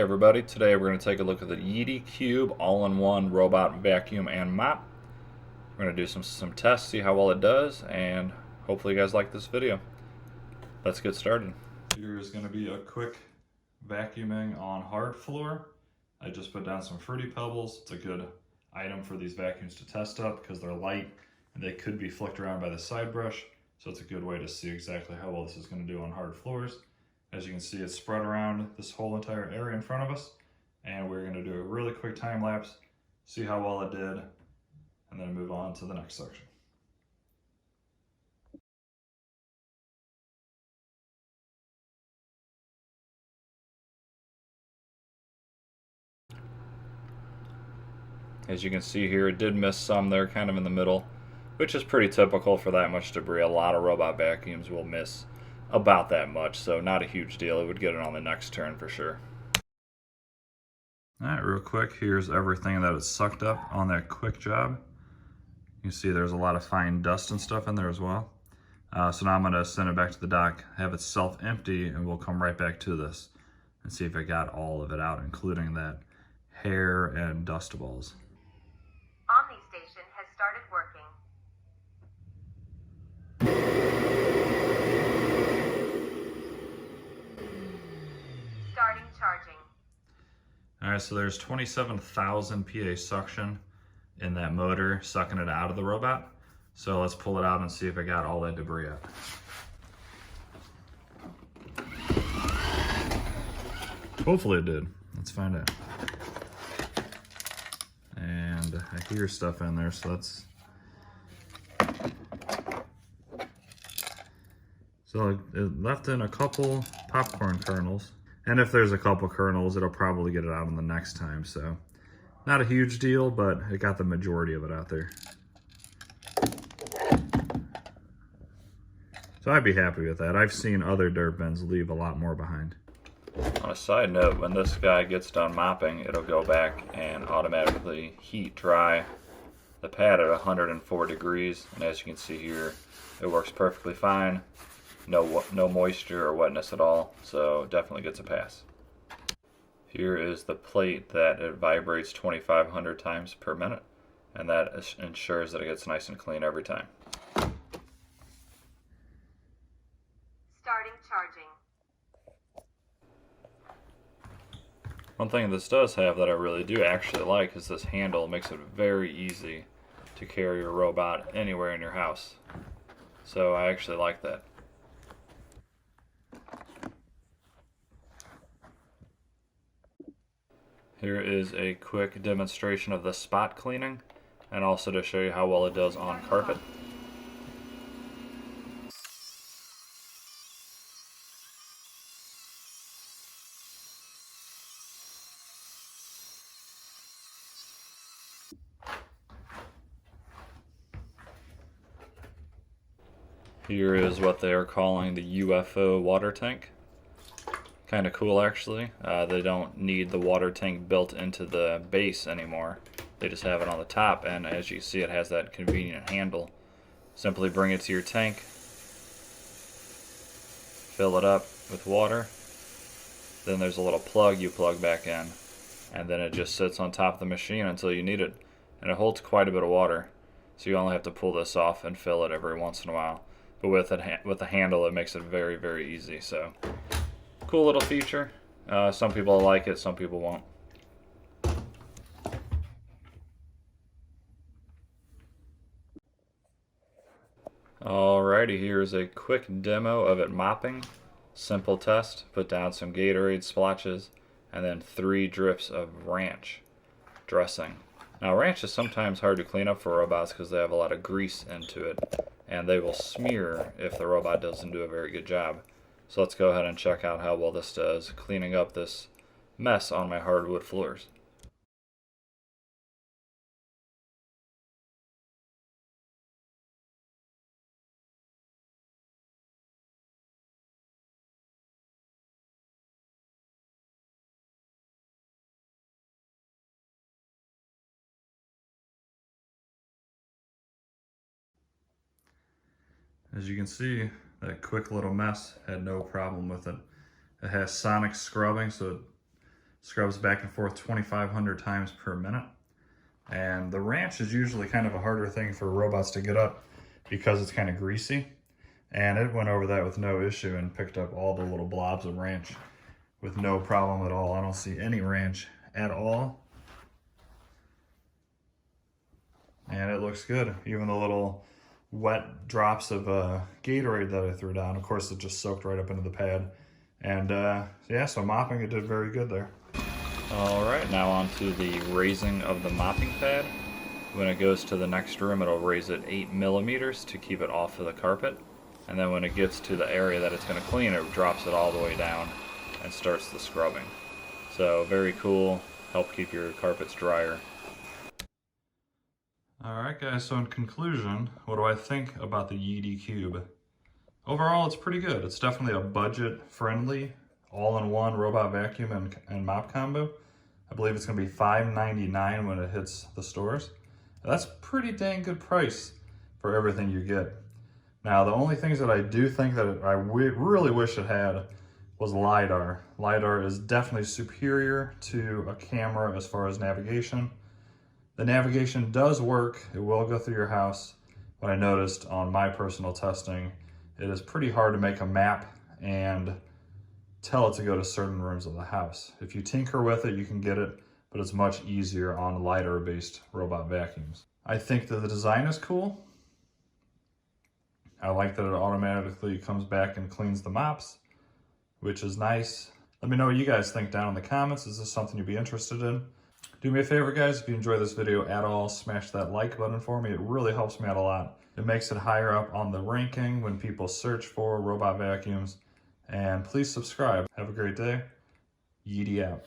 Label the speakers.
Speaker 1: everybody. Today we're going to take a look at the Yeedi Cube all-in-one robot vacuum and mop. We're going to do some tests, see how well it does, and hopefully you guys like this video. Let's get started. Here is going to be a quick vacuuming on hard floor. I just put down some Fruity Pebbles. It's a good item for these vacuums to test up because they're light and they could be flicked around by the side brush. So it's a good way to see exactly how well this is going to do on hard floors. As you can see, it's spread around this whole entire area in front of us, and we're going to do a really quick time lapse, see how well it did, and then move on to the next section. As you can see here, it did miss some there kind of in the middle, which is pretty typical for that much debris. A lot of robot vacuums will miss about that much, so not a huge deal. It would get it on the next turn for sure. Alright, real quick, here's everything that it sucked up on that quick job. You can see there's a lot of fine dust and stuff in there as well. So now I'm going to send it back to the dock, have it self-empty, and we'll come right back to this and see if I got all of it out, including that hair and dust balls.
Speaker 2: Station has started working. Starting charging.
Speaker 1: Alright, so there's 27,000 PA suction in that motor sucking it out of the robot. So let's pull it out and see if I got all that debris out. Hopefully it did. Let's find out. And I hear stuff in there, so let's... So it left in a couple popcorn kernels. And if there's a couple kernels, it'll probably get it out on the next time. So not a huge deal, but it got the majority of it out there. So I'd be happy with that. I've seen other dirt bins leave a lot more behind. On a side note, when this guy gets done mopping, it'll go back and automatically heat dry the pad at 104 degrees. And as you can see here, it works perfectly fine. No moisture or wetness at all, so definitely gets a pass. Here is the plate that it vibrates 2,500 times per minute, and that ensures that it gets nice and clean every time.
Speaker 2: Starting charging.
Speaker 1: One thing this does have that I really do actually like is this handle. It makes it very easy to carry your robot anywhere in your house. So I actually like that. Here is a quick demonstration of the spot cleaning, and also to show you how well it does on carpet. Here is what they are calling the UFO water tank. Kind of cool actually. They don't need the water tank built into the base anymore. They just have it on the top, and as you see, it has that convenient handle. Simply bring it to your tank, fill it up with water, then there's a little plug you plug back in, and then it just sits on top of the machine until you need it. And it holds quite a bit of water, so you only have to pull this off and fill it every once in a while. But with the handle, it makes it very, very easy. So cool little feature. Some people like it, some people won't. Alrighty, here's a quick demo of it mopping. Simple test. Put down some Gatorade splotches and then 3 drips of ranch dressing. Now ranch is sometimes hard to clean up for robots because they have a lot of grease into it, and they will smear if the robot doesn't do a very good job. So let's go ahead and check out how well this does cleaning up this mess on my hardwood floors. As you can see, that quick little mess had no problem with it. It has sonic scrubbing, so it Scrubs back and forth 2,500 times per minute. And the ranch is usually kind of a harder thing for robots to get up because it's kind of greasy. And it went over that with no issue and picked up all the little blobs of ranch with no problem at all. I don't see any ranch at all. And it looks good. Even the little wet drops of Gatorade that I threw down, of course, it just soaked right up into the pad. And yeah, so mopping, it did very good there. All right, now on to the raising of the mopping pad. When it goes to the next room, it'll raise it 8 millimeters to keep it off of the carpet. And then when it gets to the area that it's going to clean, it drops it all the way down and starts the scrubbing. So very cool, help keep your carpets drier. Alright guys, so in conclusion, what do I think about the Yeedi Cube? Overall, it's pretty good. It's definitely a budget-friendly, all-in-one robot vacuum and mop combo. I believe it's going to be $5.99 when it hits the stores. That's a pretty dang good price for everything you get. Now, the only things that I do think that I really wish it had was LiDAR. LiDAR is definitely superior to a camera as far as navigation. The navigation does work. It will go through your house. But I noticed on my personal testing, it is pretty hard to make a map and tell it to go to certain rooms of the house. If you tinker with it, you can get it, but it's much easier on LiDAR-based robot vacuums. I think that the design is cool. I like that it automatically comes back and cleans the mops, which is nice. Let me know what you guys think down in the comments. Is this something you'd be interested in? Do me a favor, guys, if you enjoy this video at all, smash that like button for me. It really helps me out a lot. It makes it higher up on the ranking when people search for robot vacuums. And please subscribe. Have a great day. Yeedi out.